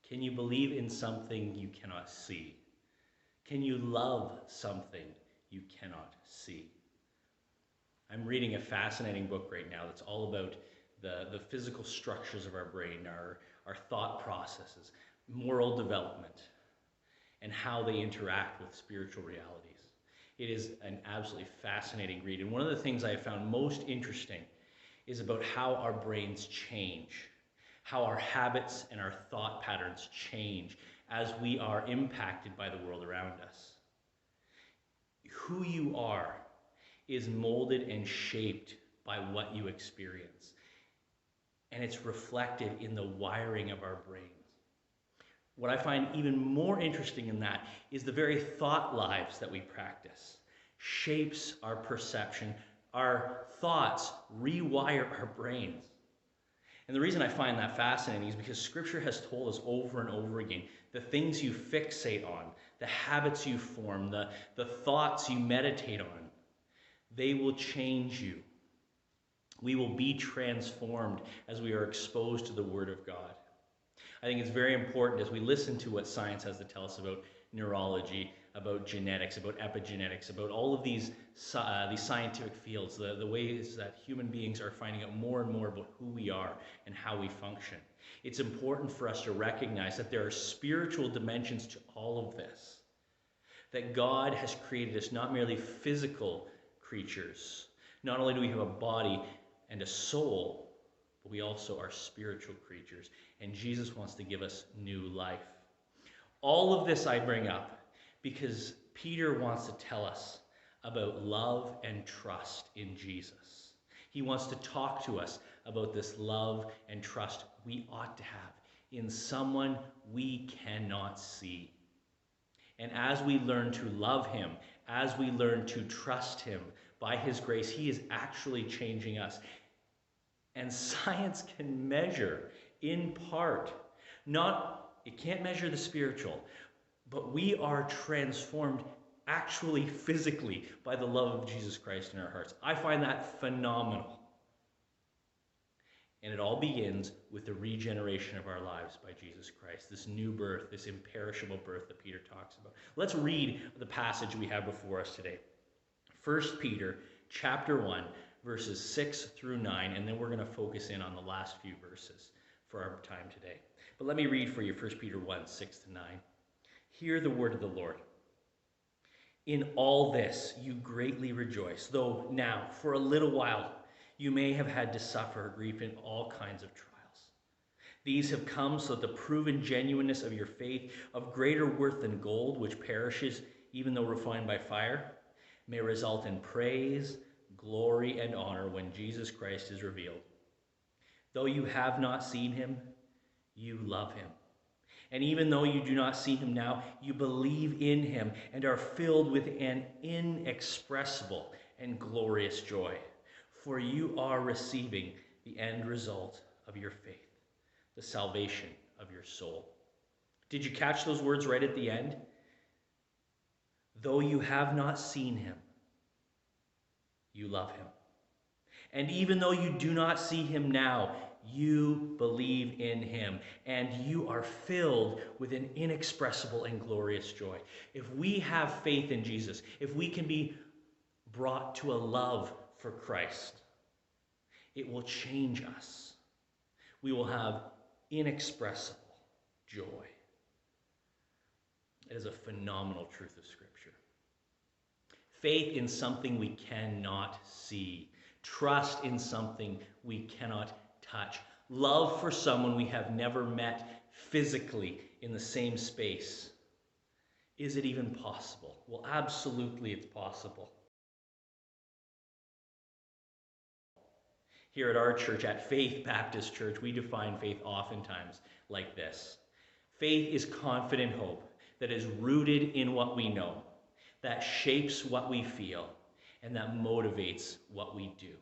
Can you believe in something you cannot see? Can you love something you cannot see? I'm reading a fascinating book right now that's all about the physical structures of our brain, our thought processes, moral development, and how they interact with spiritual realities. It is an absolutely fascinating read. And one of the things I have found most interesting is about how our brains change, how our habits and our thought patterns change as we are impacted by the world around us. Who you are is molded and shaped by what you experience. And it's reflected in the wiring of our brains. What I find even more interesting in that is the very thought lives that we practice shapes our perception. Our thoughts rewire our brains. And the reason I find that fascinating is because Scripture has told us over and over again the things you fixate on, the habits you form, the thoughts you meditate on, they will change you. We will be transformed as we are exposed to the Word of God. I think it's very important as we listen to what science has to tell us about neurology, about genetics, about epigenetics, about all of these scientific fields, the ways that human beings are finding out more and more about who we are and how we function. It's important for us to recognize that there are spiritual dimensions to all of this, that God has created us not merely physical creatures. Not only do we have a body and a soul, but we also are spiritual creatures. And Jesus wants to give us new life. All of this I bring up because Peter wants to tell us about love and trust in Jesus. He wants to talk to us about this love and trust we ought to have in someone we cannot see. And as we learn to love him, as we learn to trust him, by his grace, he is actually changing us. And science can measure, in part, it can't measure the spiritual, but we are transformed actually physically by the love of Jesus Christ in our hearts. I find that phenomenal. And it all begins with the regeneration of our lives by Jesus Christ, this new birth, this imperishable birth that Peter talks about. Let's read the passage we have before us today. 1 Peter chapter 1, verses 6 through 9, and then we're going to focus in on the last few verses for our time today. But let me read for you 1 Peter 1, 6 to 9. Hear the word of the Lord. In all this you greatly rejoice, though now, for a little while, you may have had to suffer grief in all kinds of trials. These have come so that the proven genuineness of your faith, of greater worth than gold, which perishes even though refined by fire, may result in praise, glory, and honor when Jesus Christ is revealed. Though you have not seen him, you love him. And even though you do not see him now, you believe in him and are filled with an inexpressible and glorious joy. For you are receiving the end result of your faith, the salvation of your soul. Did you catch those words right at the end? Though you have not seen him, you love him. And even though you do not see him now, you believe in him, and you are filled with an inexpressible and glorious joy. If we have faith in Jesus, if we can be brought to a love for Christ, it will change us. We will have inexpressible joy. It is a phenomenal truth of Scripture. Faith in something we cannot see. Trust in something we cannot touch. Love for someone we have never met physically in the same space. Is it even possible? Well, absolutely it's possible. Here at our church, at Faith Baptist Church, we define faith oftentimes like this. Faith is confident hope that is rooted in what we know, that shapes what we feel, and that motivates what we do.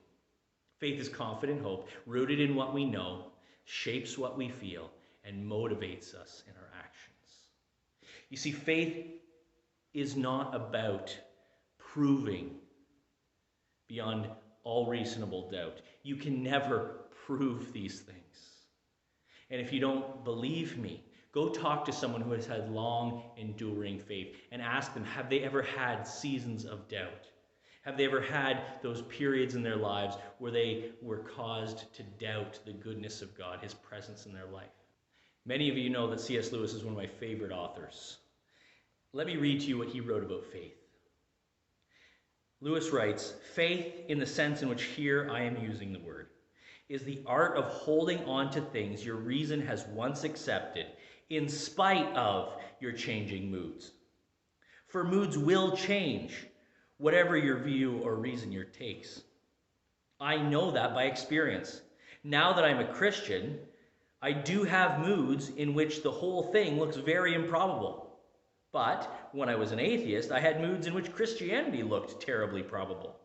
Faith is confident hope, rooted in what we know, shapes what we feel, and motivates us in our actions. You see, faith is not about proving beyond all reasonable doubt. You can never prove these things. And if you don't believe me, Go talk to someone who has had long, enduring faith and ask them, have they ever had seasons of doubt? Have they ever had those periods in their lives where they were caused to doubt the goodness of God, his presence in their life? Many of you know that C.S. Lewis is one of my favorite authors. Let me read to you what he wrote about faith. Lewis writes, "Faith, in the sense in which here I am using the word, is the art of holding on to things your reason has once accepted in spite of your changing moods. For moods will change, whatever your view or reason your takes. I know that by experience. Now that I'm a Christian, I do have moods in which the whole thing looks very improbable. But when I was an atheist, I had moods in which Christianity looked terribly probable.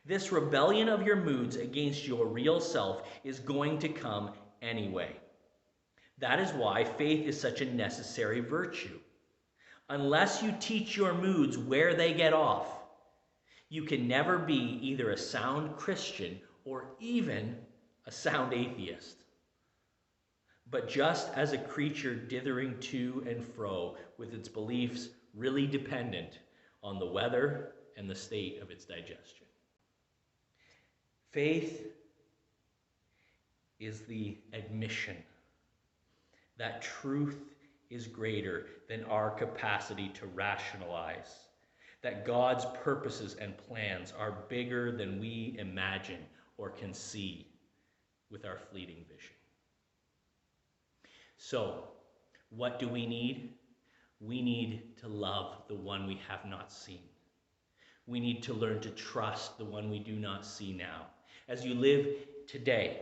This rebellion of your moods against your real self is going to come anyway. That is why faith is such a necessary virtue. Unless you teach your moods where they get off, you can never be either a sound Christian or even a sound atheist. But just as a creature dithering to and fro with its beliefs really dependent on the weather and the state of its digestion. Faith is the admission that truth is greater than our capacity to rationalize, that God's purposes and plans are bigger than we imagine or can see with our fleeting vision. So, what do we need? We need to love the one we have not seen. We need to learn to trust the one we do not see now. As you live today,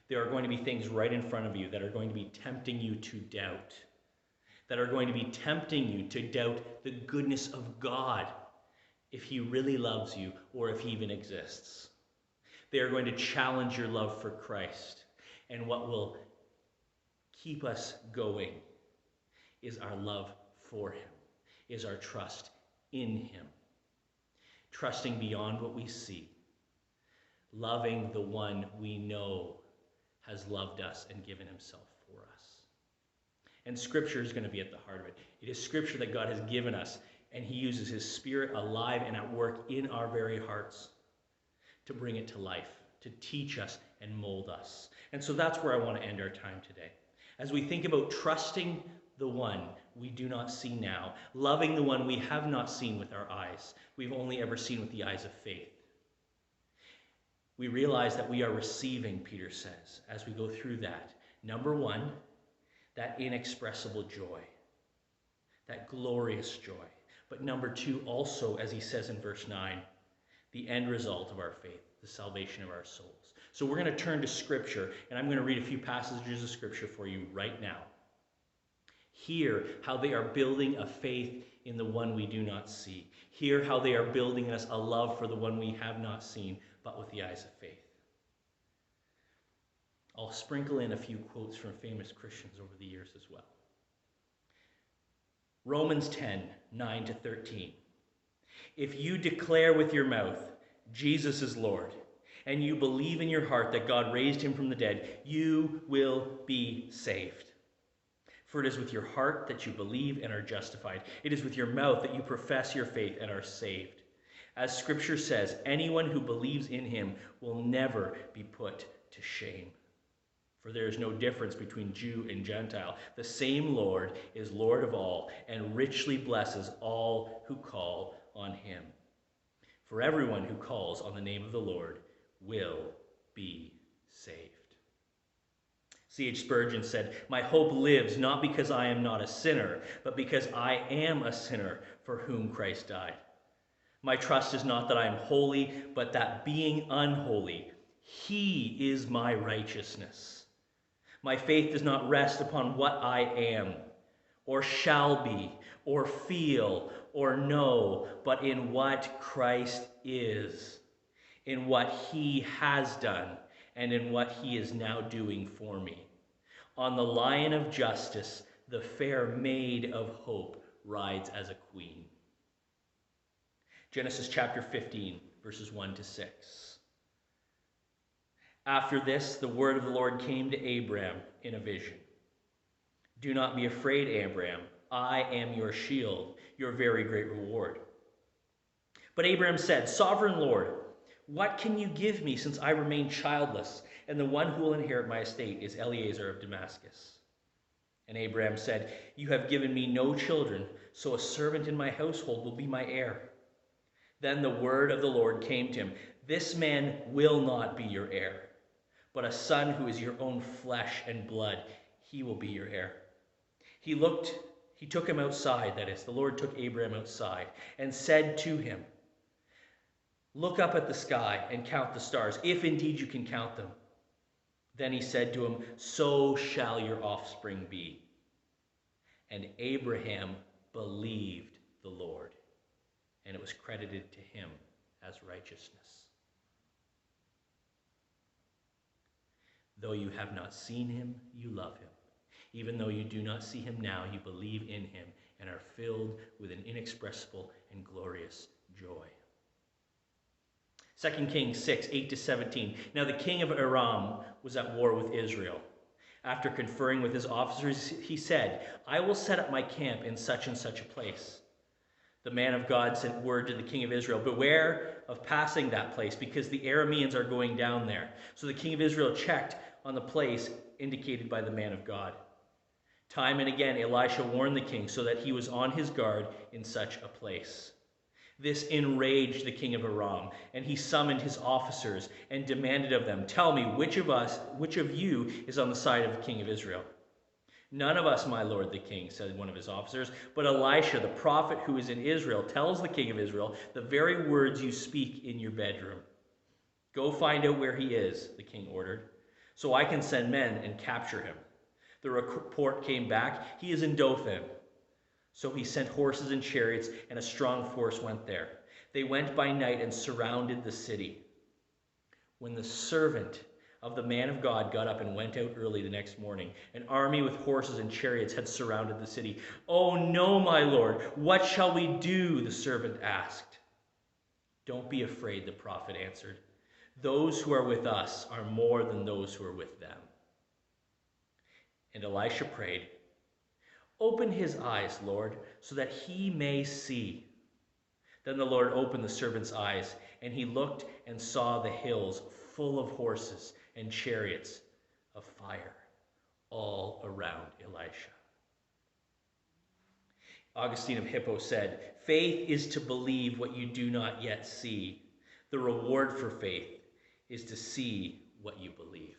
there are going to be things right in front of you that are going to be tempting you to doubt, that are going to be tempting you to doubt the goodness of God, if he really loves you or if he even exists. They are going to challenge your love for Christ. And what will keep us going is our love for him, is our trust in him. Trusting beyond what we see, loving the one we know has loved us and given himself for us. And Scripture is going to be at the heart of it. It is Scripture that God has given us, and he uses his Spirit alive and at work in our very hearts to bring it to life, to teach us and mold us. And so that's where I want to end our time today. As we think about trusting the one we do not see now, loving the one we have not seen with our eyes, we've only ever seen with the eyes of faith. We realize that we are receiving, Peter says, as we go through that. Number one, that inexpressible joy, that glorious joy. But number two, also, as he says in verse 9, the end result of our faith, the salvation of our souls. So we're going to turn to Scripture, and I'm going to read a few passages of Scripture for you right now. Hear how they are building a faith in the one we do not see. Hear how they are building us a love for the one we have not seen, but with the eyes of faith. I'll sprinkle in a few quotes from famous Christians over the years as well. Romans 10, 9-13. If you declare with your mouth, Jesus is Lord, and you believe in your heart that God raised him from the dead, you will be saved. For it is with your heart that you believe and are justified. It is with your mouth that you profess your faith and are saved. As Scripture says, anyone who believes in him will never be put to shame. For there is no difference between Jew and Gentile. The same Lord is Lord of all and richly blesses all who call on him. For everyone who calls on the name of the Lord will be saved. C.H. Spurgeon said, "My hope lives not because I am not a sinner, but because I am a sinner for whom Christ died. My trust is not that I am holy, but that being unholy, he is my righteousness. My faith does not rest upon what I am, or shall be, or feel, or know, but in what Christ is, in what he has done, and in what he is now doing for me. On the lion of justice, the fair maid of hope rides as a queen." Genesis chapter 15, verses 1-6. After this, the word of the Lord came to Abram in a vision. Do not be afraid, Abraham. I am your shield, your very great reward. But Abraham said, Sovereign Lord, what can you give me since I remain childless, and the one who will inherit my estate is Eliezer of Damascus? And Abraham said, You have given me no children, so a servant in my household will be my heir. Then the word of the Lord came to him, This man will not be your heir, but a son who is your own flesh and blood, he will be your heir. He took him outside, that is, the Lord took Abraham outside, and said to him, Look up at the sky and count the stars, if indeed you can count them. Then he said to him, So shall your offspring be. And Abraham believed the Lord, and it was credited to him as righteousness. Though you have not seen him, you love him. Even though you do not see him now, you believe in him and are filled with an inexpressible and glorious joy. 2 Kings 6, 8-17. Now the king of Aram was at war with Israel. After conferring with his officers, he said, I will set up my camp in such and such a place. The man of God sent word to the king of Israel, Beware of passing that place, because the Arameans are going down there. So the king of Israel checked on the place indicated by the man of God. Time and again, Elisha warned the king so that he was on his guard in such a place. This enraged the king of Aram, and he summoned his officers and demanded of them, Tell me, which of you is on the side of the king of Israel? None of us, my lord the king, said one of his officers, but Elisha, the prophet who is in Israel, tells the king of Israel the very words you speak in your bedroom. Go find out where he is, the king ordered, so I can send men and capture him. The report came back, he is in Dothan. So he sent horses and chariots, and a strong force went there. They went by night and surrounded the city. When the servant of the man of God got up and went out early the next morning, an army with horses and chariots had surrounded the city. Oh no, my lord, what shall we do? The servant asked. Don't be afraid, the prophet answered. Those who are with us are more than those who are with them. And Elisha prayed, Open his eyes, Lord, so that he may see. Then the Lord opened the servant's eyes, and he looked and saw the hills full of horses and chariots of fire all around Elisha. Augustine of Hippo said, Faith is to believe what you do not yet see. The reward for faith is to see what you believe.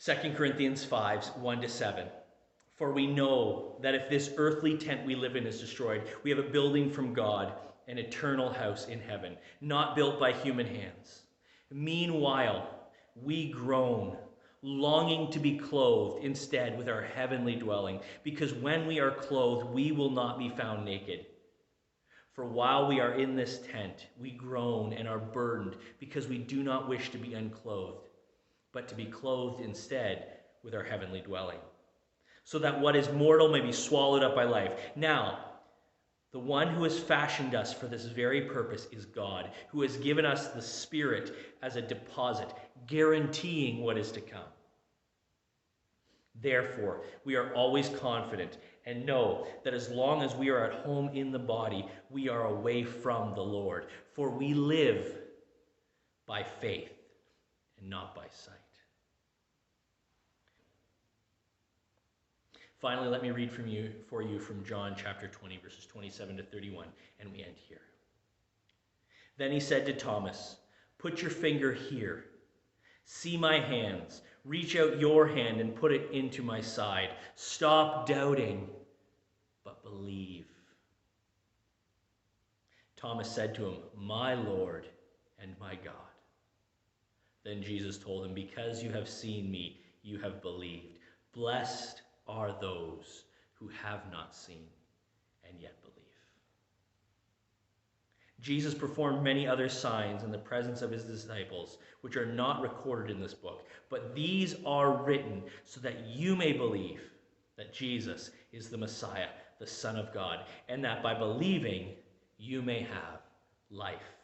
2 Corinthians 5, 1-7. For we know that if this earthly tent we live in is destroyed, we have a building from God, an eternal house in heaven, not built by human hands. Meanwhile, we groan, longing to be clothed instead with our heavenly dwelling, because when we are clothed, we will not be found naked. For while we are in this tent, we groan and are burdened, because we do not wish to be unclothed, but to be clothed instead with our heavenly dwelling, so that what is mortal may be swallowed up by life. Now, the one who has fashioned us for this very purpose is God, who has given us the Spirit as a deposit, guaranteeing what is to come. Therefore, we are always confident and know that as long as we are at home in the body, we are away from the Lord. For we live by faith and not by sight. Finally, let me read for you from John chapter 20, verses 27-31, and we end here. Then he said to Thomas, Put your finger here. See my hands. Reach out your hand and put it into my side. Stop doubting, but believe. Thomas said to him, My Lord and my God. Then Jesus told him, Because you have seen me, you have believed. Blessed are those who have not seen and yet believe. Jesus performed many other signs in the presence of his disciples, which are not recorded in this book, but these are written so that you may believe that Jesus is the Messiah, the Son of God, and that by believing you may have life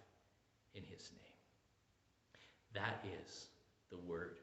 in his name. That is the word